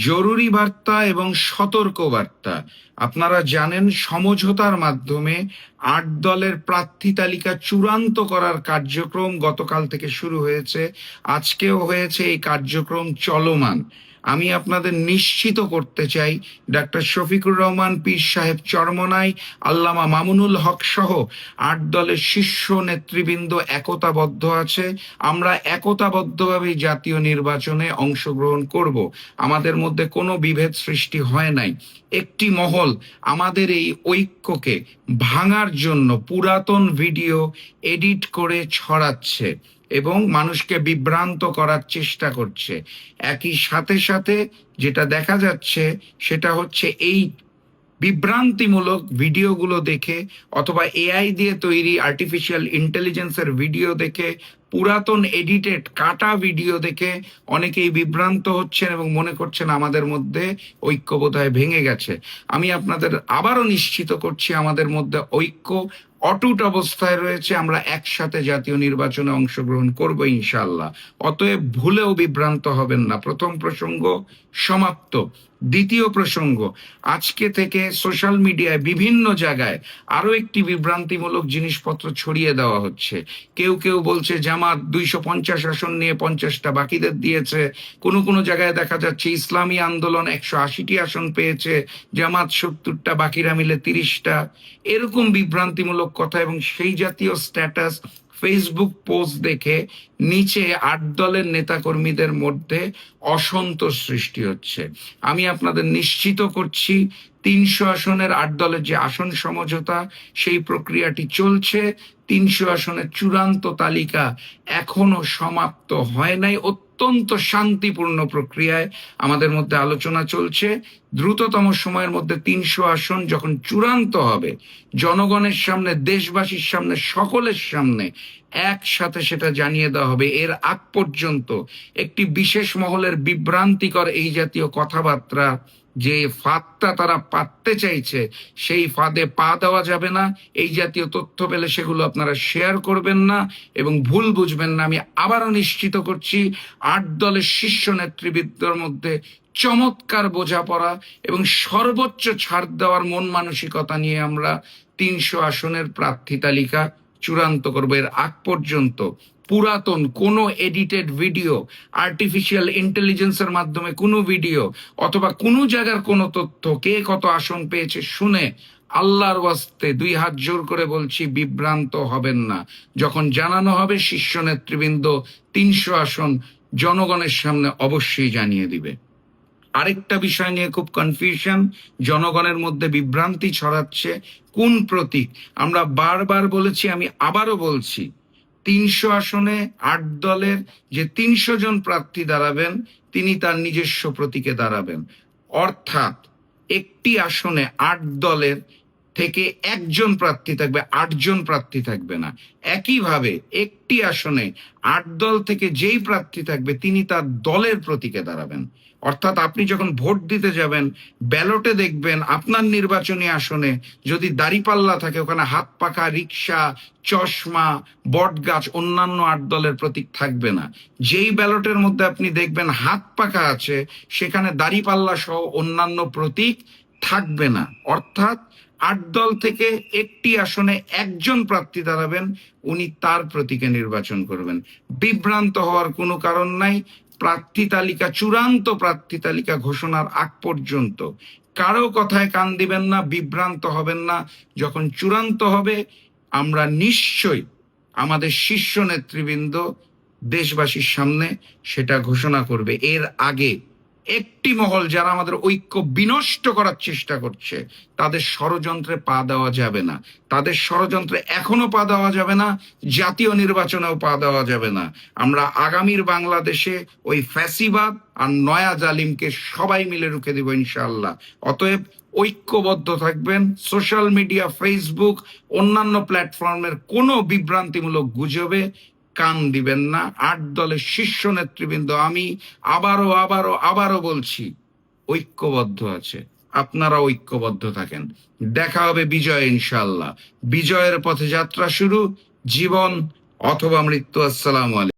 জরুরি বার্তা এবং সতর্ক বার্তা। আপনারা জানেন সমঝোতার মাধ্যমে ৮ দলের প্রার্থী তালিকা চূড়ান্ত করার কার্যক্রম গতকাল থেকে শুরু হয়েছে, আজকেও হয়েছে, এই কার্যক্রম চলমান। আমি আপনাদের নিশ্চিত করতে চাই, ডাক্তার শফিকুর রহমান পীর সাহেব চরমনাই, আল্লামা মামুনুল হক সহ ৮ দলের শীর্ষ নেতৃবৃন্দ একতাবদ্ধ আছে। আমরা একতাবদ্ধভাবে জাতীয় নির্বাচনে অংশগ্রহণ করব। আমাদের মধ্যে কোনো বিভেদ সৃষ্টি হয় নাই। একটি মহল আমাদের এই ঐক্যকে ভাঙার জন্য পুরাতন ভিডিও এডিট করে ছড়াচ্ছে এবং মানুষকে বিভ্রান্ত করার চেষ্টা করছে। একই সাথে সাথে যেটা দেখা যাচ্ছে সেটা হচ্ছে এই বিভ্রান্তিমূলক ভিডিওগুলো দেখে অথবা এআই দিয়ে তৈরি আর্টিফিশিয়াল ইন্টেলিজেন্সের ভিডিও দেখে, পুরাতন এডিটেড কাটা ভিডিও দেখে অনেকেই বিভ্রান্ত হচ্ছেন এবং মনে করছেন আমাদের মধ্যে ঐক্যবোধ ভেঙে গেছে। আমি আপনাদের আবারও নিশ্চিত করছি আমাদের মধ্যে ঐক্য অটুট অবস্থায় রয়েছে। আমরা একসাথে জাতীয় নির্বাচনে অংশগ্রহণ করব ইনশাআল্লাহ। অতএব ভুলেও বিভ্রান্ত হবেন না। প্রথম প্রসঙ্গ সমাপ্ত। দ্বিতীয় প্রসঙ্গ, আজকে থেকে সোশ্যাল মিডিয়ায় বিভিন্ন জায়গায় আরো একটি বিভ্রান্তিমূলক জিনিসপত্র ছড়িয়ে দেওয়া হচ্ছে। কেউ কেউ বলছে জামাত 250 আসন নিয়ে 50টা বাকিদের দিয়েছে। কোনো কোনো জায়গায় দেখা যাচ্ছে ইসলামী আন্দোলন 180টি আসন পেয়েছে, জামাত 70টা, বাকিরা মিলে 30টা। এরকম বিভ্রান্তিমূলক কথা এবং সেই জাতীয় স্ট্যাটাস ফেসবুক পোস্ট দেখে নিচে ৮ দলের নেতাকর্মীদের মধ্যে অসন্তোষ সৃষ্টি হচ্ছে। আমি আপনাদের নিশ্চিত করছি ৩০০ আসনের ৮ দলের যে আসন সমঝোতা, সেই প্রক্রিয়াটি চলছে। ৩০০ আসনের চূড়ান্ত তালিকা এখনো সমাপ্ত হয় নাই। অত্যন্ত শান্তিপূর্ণ প্রক্রিয়ায় আমাদের মধ্যে আলোচনা চলছে। দ্রুততম সময়ের মধ্যে ৩০০ আসন যখন চূড়ান্ত হবে, জনগণের সামনে, দেশবাসীর সামনে, সকলের সামনে একসাথে সেটা জানিয়ে দেওয়া হবে। এর আগ পর্যন্ত একটি বিশেষ মহলের বিভ্রান্তিকর এই জাতীয় কথাবার্তা, যে ফাঁদটা তারা পাততে চাইছে, সেই ফাঁদে পা দেওয়া যাবে না। এই জাতীয় তথ্য পেলে সেগুলো আপনারা শেয়ার করবেন না এবং ভুল বুঝবেন না। আমি আবারও নিশ্চিত করছি ৮ দলের শীর্ষ নেতৃবৃন্দের মধ্যে চমৎকার বোঝাপড়া এবং সর্বোচ্চ ছাড় দেওয়ার মন মানসিকতা নিয়ে আমরা ৩০০ আসনের প্রার্থী তালিকা চূড়ান্ত করব। এর আগ পর্যন্ত পুরাতন কোনো এডিটেড ভিডিও, আর্টিফিশিয়াল ইন্টেলিজেন্সের মাধ্যমে কোনো ভিডিও অথবা কোনো জায়গার কোনো তথ্য, কে কত আসন পেয়েছে শুনে আল্লাহর ওয়াস্তে 2 হাত জোর করে বলছি, বিভ্রান্ত হবেন না। যখন জানানো হবে শীর্ষ নেতৃবৃন্দ ৩০০ আসন জনগণের সামনে অবশ্যই জানিয়ে দিবে। আরেকটা বিষয় নিয়ে খুব কনফিউশন, জনগণের মধ্যে বিভ্রান্তি ছড়াচ্ছে। কোন প্রতীক? আমরা বারবার বলেছি, আমি আবারও বলছি, ৩০০ আসনে ৮ দলের যে ৩০০ জন প্রার্থী দাঁড়াবেন তিনি তার নিজস্ব প্রতীকে দাঁড়াবেন। অর্থাৎ একটি আসনে ৮ দলের থেকে একজন প্রার্থী থাকবে, ৮ জন প্রার্থী থাকবে না। একইভাবে একটি আসনে ৮ দল থেকে যেই প্রার্থী থাকবে তিনি তার দলের প্রতীকে দাঁড়াবেন। অর্থাৎ আপনি যখন ভোট দিতে যাবেন, ব্যালটে দেখবেন আপনার নির্বাচনী আসনে যদি দাঁড়িপাল্লা থাকে, ওখানে হাত পাখা, রিক্সা, চশমা, বটগাছ, অন্যান্য ৮ দলের প্রতীক থাকবে না। যেই ব্যালটের মধ্যে আপনি দেখবেন হাত পাখা আছে, সেখানে দাঁড়িপাল্লা সহ অন্যান্য প্রতীক থাকবে না। অর্থাৎ ৮ দল থেকে একটি আসনে একজন প্রার্থী দাঁড়াবেন, উনি তার প্রতীকে নির্বাচন করবেন। বিভ্রান্ত হওয়ার কোনো কারণ নাই। প্রার্থী তালিকা, চূড়ান্ত প্রার্থী তালিকা ঘোষণার আগ পর্যন্ত কারো কথায় কান দিবেন না, বিভ্রান্ত হবেন না। যখন চূড়ান্ত হবে, আমরা নিশ্চয়ই আমাদের শীর্ষ নেতৃবৃন্দ দেশবাসীর সামনে সেটা ঘোষণা করবে। এর আগে একটি মহল যারা আমাদের ঐক্য বিনষ্ট করার চেষ্টা করছে, তাদের ষড়যন্ত্রে পা দেওয়া যাবে না। তাদের ষড়যন্ত্রে এখনো পা দেওয়া যাবে না, জাতীয় নির্বাচনেও পা দেওয়া যাবে না। আমরা আগামীর বাংলাদেশে ওই ফ্যাসিবাদ আর নয়া জালিমকে সবাই মিলে রুখে দেব ইনশাআল্লাহ। অতএব ঐক্যবদ্ধ থাকবেন। সোশ্যাল মিডিয়া, ফেসবুক, অন্যান্য প্ল্যাটফর্মের কোনো বিভ্রান্তিমূলক গুজবে কান দিবেন না। ৮ দলের শীর্ষ নেতৃবৃন্দ, আমি আবারও বলছি, ঐক্যবদ্ধ আছে। আপনারা ঐক্যবদ্ধ থাকেন। দেখা হবে বিজয় ইনশাআল্লাহ। বিজয়ের পথে যাত্রা শুরু, জীবন অথবা মৃত্যু। আসসালামু আলাইকুম।